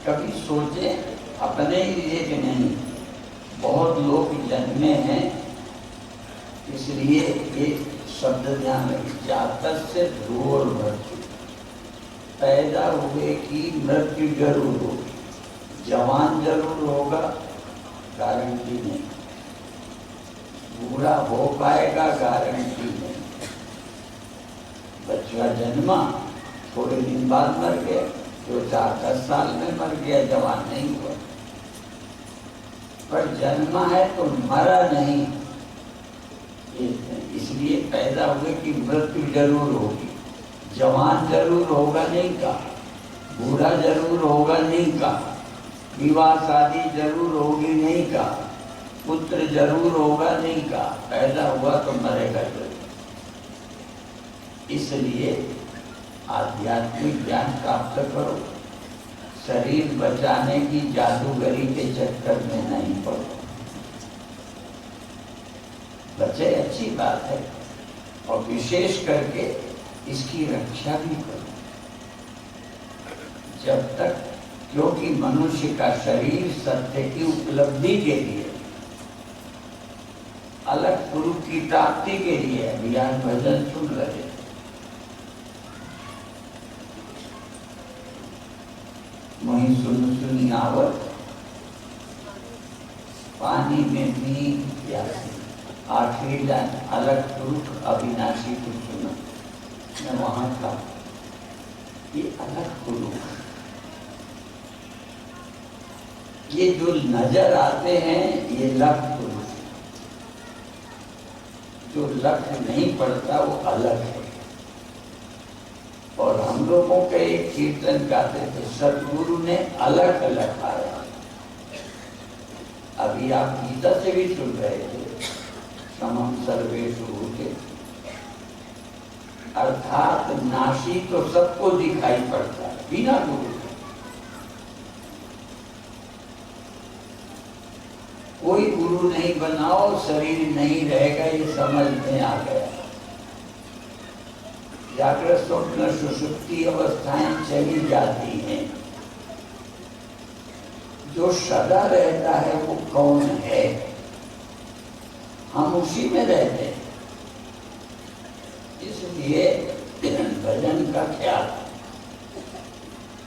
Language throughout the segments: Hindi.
कभी सोचे अपने लिए कि नहीं, बहुत लोग जन्मे हैं, इसलिए ये शब्द ध्यान रखें, जातक से ध्रुव मृत्यु, पैदा हुए की मृत्यु जरूर होगी, जवान जरूर होगा गारंटी नहीं, बूढ़ा हो पाएगा गारंटी नहीं। बच्चा जन्मा थोड़े दिन बाद मर गया, जो 4-10 साल में मर गया, जवान नहीं हुआ। पर जन्मा है तो मरा नहीं, इसलिए पैदा हुए कि मृत्यु जरूर होगी, जवान जरूर होगा नहीं कहा, बूढ़ा जरूर होगा नहीं कहा, विवाह शादी जरूर होगी नहीं कहा, पुत्र जरूर होगा नहीं कहा, पैदा हुआ तो मरेगा जरूर। इसलिए आध्यात्मिक ज्ञान प्राप्त करो, शरीर बचाने की जादूगरी के चक्कर में नहीं पड़ो। बचे अच्छी बात है, और विशेष करके इसकी रक्षा भी करो जब तक, क्योंकि मनुष्य का शरीर सत्य की उपलब्धि के लिए, अलग स्वरूप की प्राप्ति के लिए। अभी आज भजन सुन रहे, वही सुनी आवत पानी में मीन प्यासी, आखिरी लाइन अलग स्वरूप अविनाशी को सुना। मैं वहां था, ये अलग स्वरूप, ये जो नजर आते हैं ये लक्ष्य स्वरूप, जो लक्ष्य नहीं पड़ता वो अलग है। और हम लोगों के एक कीर्तन गाते थे, सतगुरु ने अलग अलग आया। अभी आप गीता से भी सुन रहे थे, समम सर्वेषु भूते, अर्थात नाशी तो सबको दिखाई पड़ता है बिना गुरु के। कोई गुरु नहीं बनाओ शरीर नहीं रहेगा, ये समझ में आ गया। जागृत स्वप्न सुषुप्ति अवस्थाएं चली जाती हैं, जो सदा रहता है वो कौन है? हम उसी में रहते हैं। इसलिए भजन का ख्याल,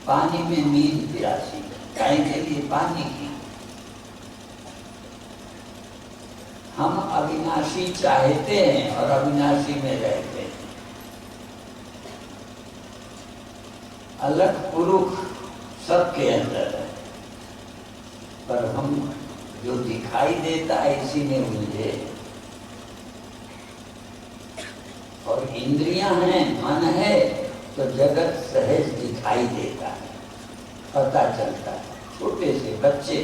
पानी में मीन प्यासी, गाय के लिए पानी की। हम अविनाशी चाहते हैं और अविनाशी में रहते हैं। अलग पुरुष सबके अंदर है, पर हम जो दिखाई देता है इसी में उलझे। और इंद्रियां हैं, मन है, तो जगत सहज दिखाई देता है, पता चलता है। छोटे से बच्चे,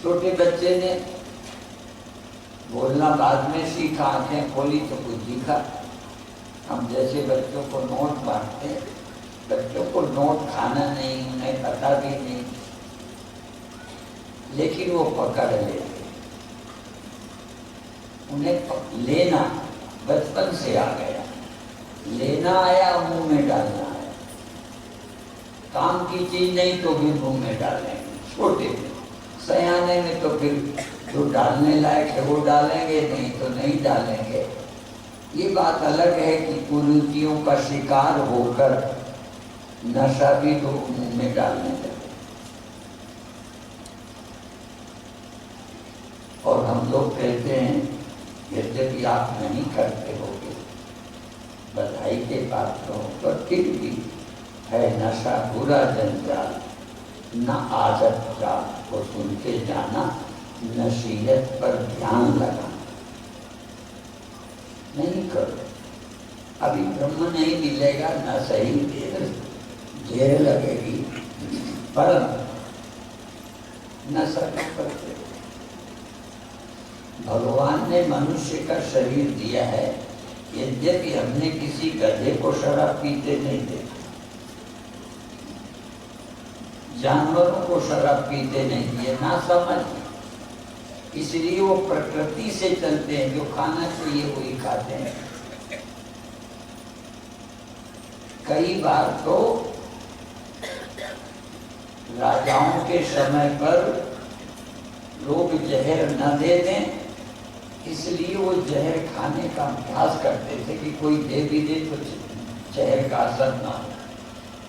छोटे बच्चे ने बोलना बाद में सीखा, आंखें खोली तो कुछ दिखा। हम जैसे बच्चों को नोट बांटते, बच्चों को नोट खाना नहीं, उन्हें पता भी नहीं, लेकिन वो पकड़ लेते। उन्हें लेना बचपन से आ गया, लेना आया मुंह में डालना आया। काम की चीज नहीं तो भी मुंह में डालेंगे, छोटे में। सयाने में तो फिर जो डालने लायक है वो डालेंगे, नहीं तो नहीं डालेंगे। ये बात अलग है कि कुरीतियों का शिकार होकर नशा भी तो मुंह में डालने लगे। और हम लोग कहते हैं, यद्यपि आप नहीं करते होगे, बधाई के पात्र हो, पर फिर भी है नशा बुरा जंजाल, न आदत का को सुन के जाना, नसीहत पर ध्यान लगाना। नहीं करो, अभी ब्रह्म नहीं मिलेगा, न सही देर लगेगी, पर नशा न करते। भगवान ने मनुष्य का शरीर दिया है, यद्यपि हमने किसी गधे को शराब पीते नहीं देखा, जानवरों को शराब पीते नहीं दिए, ना समझ। इसलिए वो प्रकृति से चलते हैं, जो खाना चाहिए वही खाते हैं। कई बार तो राजाओं के समय पर लोग जहर न दे दें, इसलिए वो जहर खाने का अभ्यास करते थे कि कोई दे भी दे तो जहर का असर ना हो।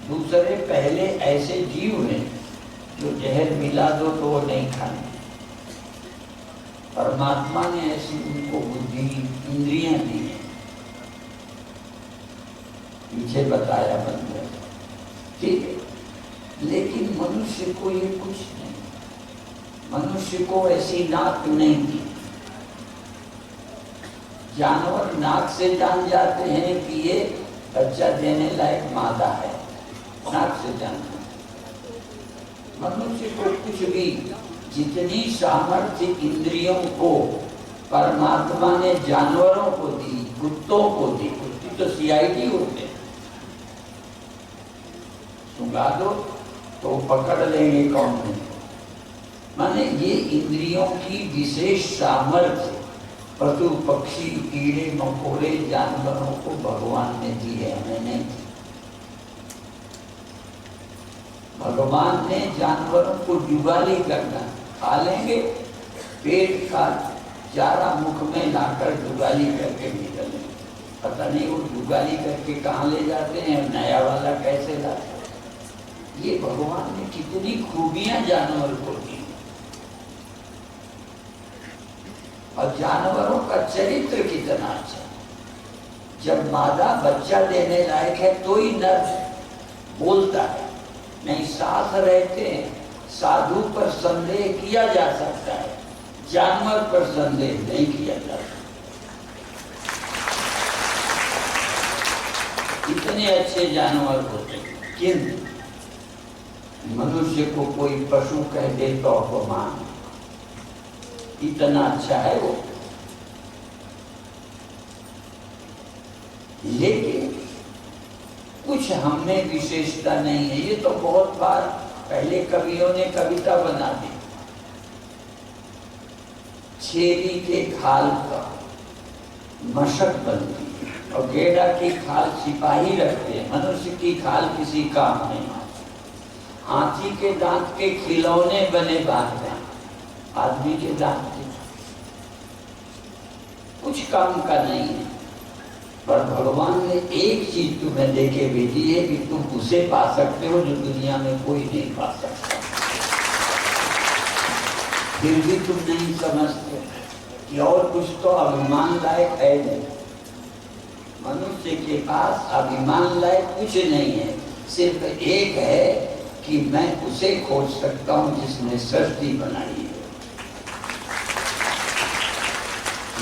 दूसरे पहले ऐसे जीव हैं जो जहर मिला दो तो वो नहीं खाने। परमात्मा ने ऐसी उनको बुद्धि इंद्रियां दी हैं, पीछे बताया बंदर, ठीक है। लेकिन मनुष्य को ये कुछ नहीं, मनुष्य को ऐसी नाक नहीं दी। जानवर नाक से जान जाते हैं कि ये बच्चा देने लायक मादा है, नाक से जानते हैं। मनुष्य को कुछ भी, जितनी सामर्थ्य इंद्रियों को परमात्मा ने जानवरों को दी, कुत्तों को दी, कुत्ते तो सीआईडी होते हैं, सुंघा दो तो पकड़ लेंगे कौन है। माने ये इंद्रियों की विशेष सामर्थ्य पशु पक्षी कीड़े मकोड़े जानवरों को भगवान ने दी है, हमें नहीं। भगवान ने जानवरों को जुगाली करना, खा लेंगे, पेट का चारा मुख में लाकर जुगाली करके निकलेंगे, पता नहीं वो जुगाली करके कहाँ ले जाते हैं, नया वाला कैसे लाते हैं। ये भगवान ने कितनी खूबियां जानवर को दी। और जानवरों का चरित्र कितना अच्छा। जब मादा बच्चा देने लायक है तो ही नर बोलता है, नहीं साथ रहते हैं। साधु पर संदेह किया जा सकता है, जानवर पर संदेह नहीं किया जा सकता। इतने अच्छे जानवर होते हैं, किंतु मनुष्य को कोई पशु कह दे तो अपमान, इतना अच्छा है वो। लेकिन कुछ हमें विशेषता नहीं है। ये तो बहुत बार पहले कवियों ने कविता बना दी, छेली के खाल का मशक बनती है और गेड़ा की खाल सिपाही रखते हैं, मनुष्य की खाल किसी काम नहीं। हाथी के दांत के खिलौने बने बांधते हैं, आदमी के दांत के कुछ काम का नहीं है। पर भगवान ने एक चीज तुम्हें देके भेजी है कि तुम उसे पा सकते हो जो दुनिया में कोई नहीं पा सकता। फिर भी तुम नहीं समझते कि और कुछ तो अभिमान लायक है नहीं। मनुष्य के पास अभिमान लायक कुछ नहीं है, सिर्फ एक है कि मैं उसे खोज सकता हूं जिसने सृष्टि बनाई है।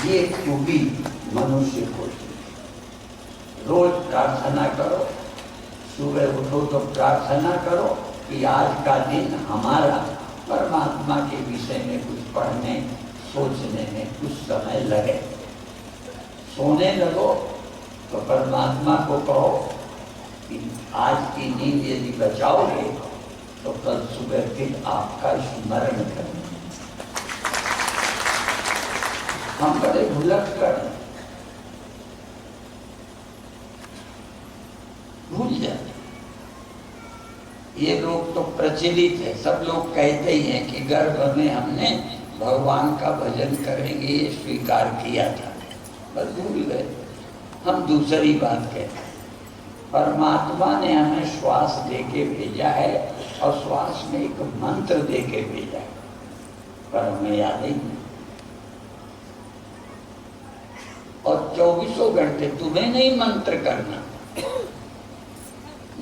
ये खूबी मनुष्य को। रोज प्रार्थना करो, सुबह उठो तो प्रार्थना करो कि आज का दिन हमारा परमात्मा के विषय में कुछ पढ़ने सोचने में कुछ समय लगे। सोने लगो तो परमात्मा को कहो कि आज की नींद यदि बचाओगे तो कल सुबह फिर आपका स्मरण करें। हम बड़े भुलक कर भूल जाते। ये लोग तो प्रचलित है, सब लोग कहते ही हैं कि गर्भ में हमने भगवान का भजन करेंगे ये स्वीकार किया था, बस भूल गए। हम दूसरी बात कहते हैं, परमात्मा ने हमें श्वास देके भेजा है और श्वास में एक मंत्र देके भेजा है, पर हमें याद ही नहीं। और 24 घंटे तुम्हें नहीं मंत्र करना,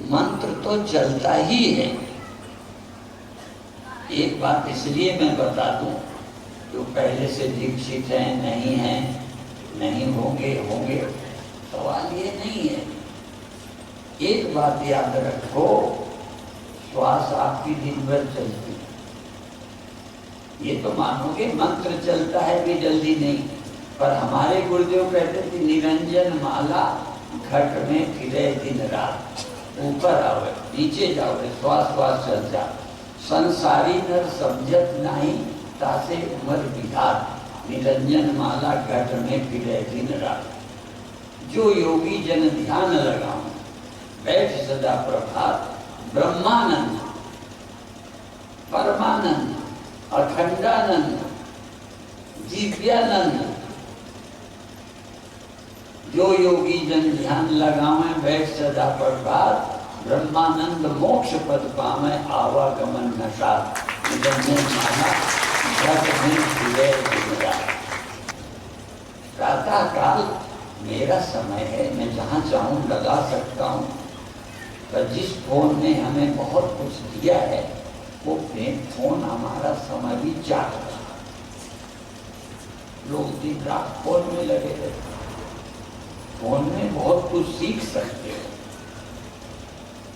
मंत्र तो चलता ही है। एक बात इसलिए मैं बता दूं, जो पहले से दीक्षित हैं नहीं हैं, नहीं होंगे होंगे, सवाल ये नहीं है। एक बात याद रखो, श्वास आपकी दिन भर चलती है। ये तो मानोगे मंत्र चलता है भी जल्दी नहीं, पर हमारे गुरुदेव कहते थे निरंजन माला घट में फिरे दिन रात। ऊपर आओ नीचे जाओ, श्वास श्वास चल जा। संसारी नर समझत नहीं तासे उमर विधात, निरंजन माला घट में फिरे दिन रात। जो योगी जन ध्यान लगाओ, बैठ सदा प्रभात, ब्रह्मानंद परमानंद, अखंडानंद, दिव्यानंद। जो योगी जन ध्यान लगावे बैठ सदा प्रभात, ब्रह्मानंद मोक्ष पद पावे आवागमन नशा। प्रातः काल मेरा समय है, मैं जहाँ चाहूँ लगा सकता हूँ। पर जिस फोन ने हमें बहुत कुछ दिया है वो फोन हमारा समय भी चाट रहा है। लोग दिन रात फोन में लगे रहते, फोन में बहुत कुछ सीख सकते हो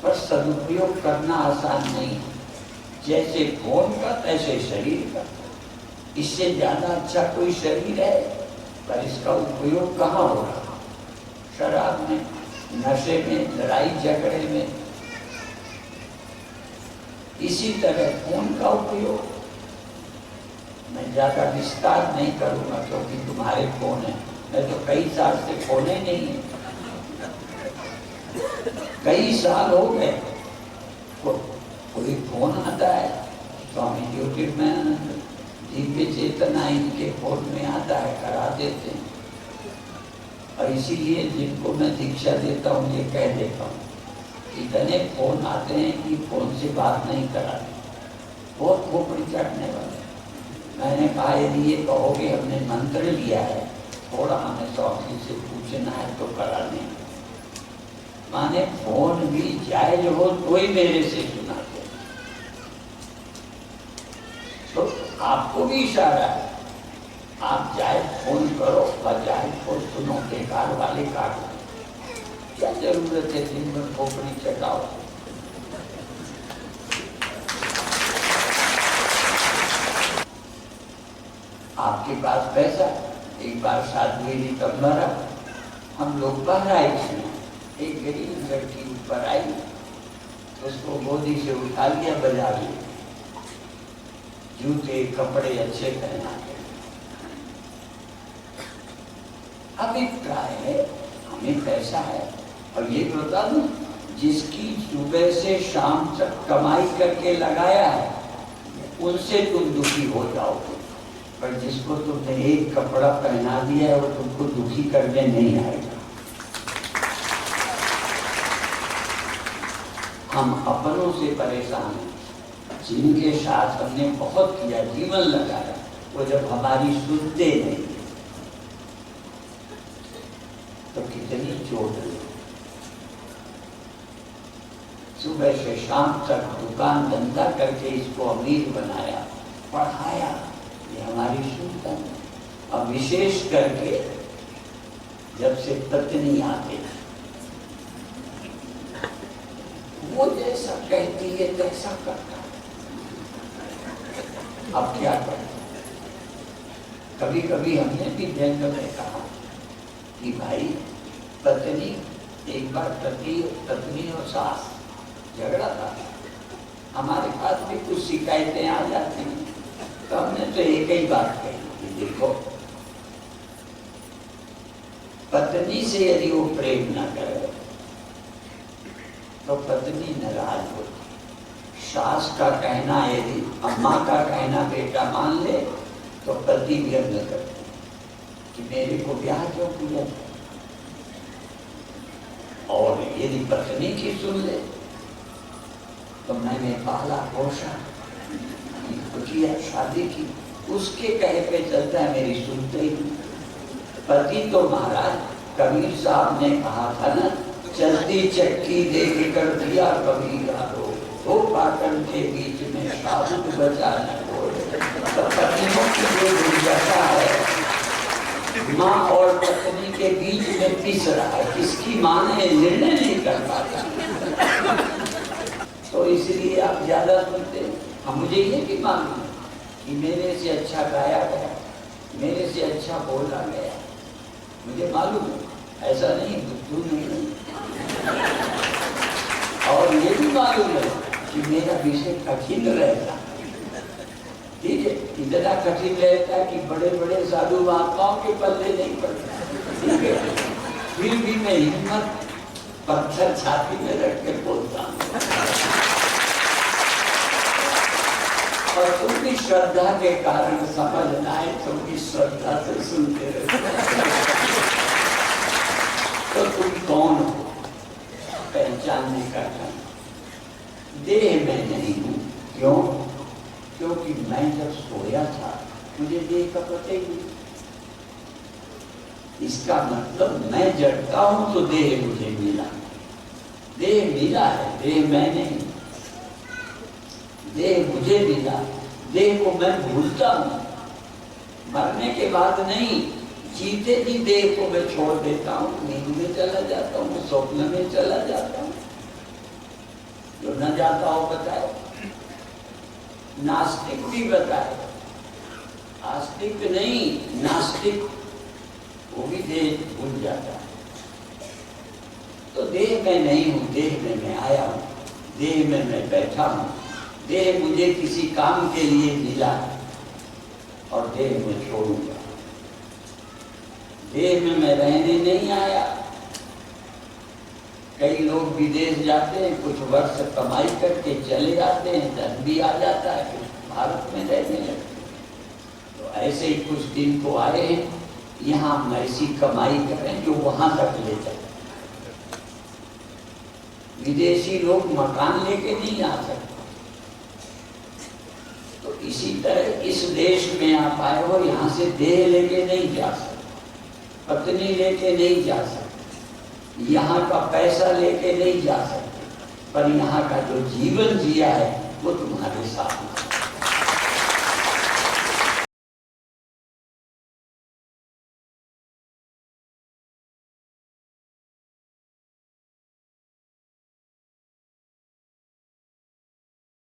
पर सदुपयोग करना आसान नहीं है। जैसे फोन का तैसे शरीर का, इससे ज्यादा अच्छा कोई शरीर है पर इसका उपयोग कहाँ हो रहा? शराब में, नशे में, लड़ाई झगड़े में। इसी तरह फोन का उपयोग मैं ज्यादा विस्तार नहीं करूंगा क्योंकि तुम्हारे फोन है। मैं तो कई साल से फोन ही नहीं है, कई साल हो गए। कोई फोन आता है, स्वामी ज्योतिर्मयानंद दिव्य चेतना इनके फोन में आता है, करा देते हैं। और इसीलिए जिनको मैं दीक्षा देता हूँ ये कह देता हूँ, इतने फोन आते हैं कि फोन से बात नहीं कराते, बहुत खोपड़ी चढ़ने वाले। मैंने कहा यदि ये कहोगे हमने मंत्र लिया है, थोड़ा हमें स्वामी से पूछना है तो करा दें। माने फोन भी जायज हो तो ही मेरे से सुनाते। तो आपको भी इशारा है, आप जायज फोन करो और जायज फोन सुनो, बेकार वाले काटो। क्या जरूरत है दिन भर खोपड़ी चटाओ? आपके पास पैसा, एक बार शादी हुई तब मरा, हम लोग बाहर आए थे, एक गरीब लड़की ऊपर आई, उसको गोदी से उठा लिया, बजा लिया, जूते कपड़े अच्छे पहना के। अभिप्राय है हमें पैसा है। और ये बता दूं, जिसकी सुबह से शाम तक कमाई करके लगाया है उनसे तुम दुखी हो जाओगे, पर जिसको तुमने एक कपड़ा पहना दिया है वो तुमको दुखी करने नहीं आएगा। हम अपनों से परेशान हैं, जिनके साथ हमने बहुत किया, जीवन लगाया, वो जब हमारी सुनते नहीं तो कितनी चोट है। सुबह से शाम तक दुकान धंधा करके इसको अमीर बनाया, पढ़ाया, ये हमारी सुनता है। अब विशेष करके जब से पत्नी आते, वो जैसा कहती है तैसा करता है। अब क्या करें? कभी कभी हमने भी व्यंग में कहा कि भाई पत्नी, एक बार पत्नी और सास झगड़ा था, हमारे पास भी कुछ शिकायतें आ जाती हैं, तो हमने तो एक ही बात कही कि देखो, पत्नी से यदि वो प्रेम न करे तो पत्नी नाराज होती। सास का कहना, यदि अम्मा का कहना बेटा मान ले तो पति व्यंग करते कि मेरे को ब्याह क्यों किया। और यदि पत्नी की सुन ले तो मैंने पाला पोषा किया, शादी की, उसके कहे पे चलता है, मेरी सुनते ही। पति तो महाराज कबीर साहब ने कहा था ना, चलती चक्की देख कर दिया कबीरा दो पाटन के बीच में साबुत बचा न बोले। तो पत्नियों की जो दुर्दशा है, माँ और पत्नी के बीच में पिस रहा है, किसकी माँ ने निर्णय नहीं कर पाता। तो इसलिए आप ज्यादा सुनते हैं। हम मुझे ये भी मालूम है कि मेरे से अच्छा गाया गया, मेरे से अच्छा बोला गया, मुझे मालूम है, ऐसा नहीं बुद्धू नहीं। और ये भी मालूम है कि मेरा विषय कठिन रहता, ठीक है, इतना कठिन रहता है कि बड़े बड़े साधु महात्माओं के पल्ले नहीं पड़ता, ठीक है। फिर भी मैं हिम्मत पत्थर छाती में रख के बोलता हूँ। और तुमकी श्रद्धा के कारण समझना है, तुमकी श्रद्धा से सुनते रहो। तो तुम कौन हो पहचानने का काम। देह में नहीं हूं। क्यों? क्योंकि मैं जब सोया था मुझे देह का पता ही नहीं। इसका मतलब मैं जड़ता हूं तो देह मुझे मिला। देह मिला है, देह मैं नहीं। देह मुझे मिला, देह को मैं भूलता हूं। मरने के बाद नहीं, जीते जी देह को मैं छोड़ देता हूं। नींद में चला जाता हूं, स्वप्न में चला जाता हूं। जो न जाता हो बताए, नास्तिक भी बताए। आस्तिक नहीं, नास्तिक, वो भी देह भूल जाता है। तो देह में नहीं हूं, देह में मैं आया हूं, देह में मैं बैठा हूं। देह मुझे किसी काम के लिए मिला और देह में छोड़ूंगा। देह में मैं रहने नहीं आया। कई लोग विदेश जाते हैं, कुछ वर्ष कमाई करके चले जाते हैं, धन भी आ जाता है, फिर भारत में रहने लगते हैं। तो ऐसे ही कुछ दिन को आए हैं, यहाँ हम ऐसी कमाई करें जो वहां तक ले जाए। विदेशी लोग मकान लेके नहीं आ सकते। तो इसी तरह इस देश में आप आए हो, यहाँ से देह लेके नहीं जा सकते, पत्नी लेके नहीं जा सकते, यहाँ का पैसा लेके नहीं जा सकते, पर यहाँ का जो जीवन जिया है वो तुम्हारे साथ है।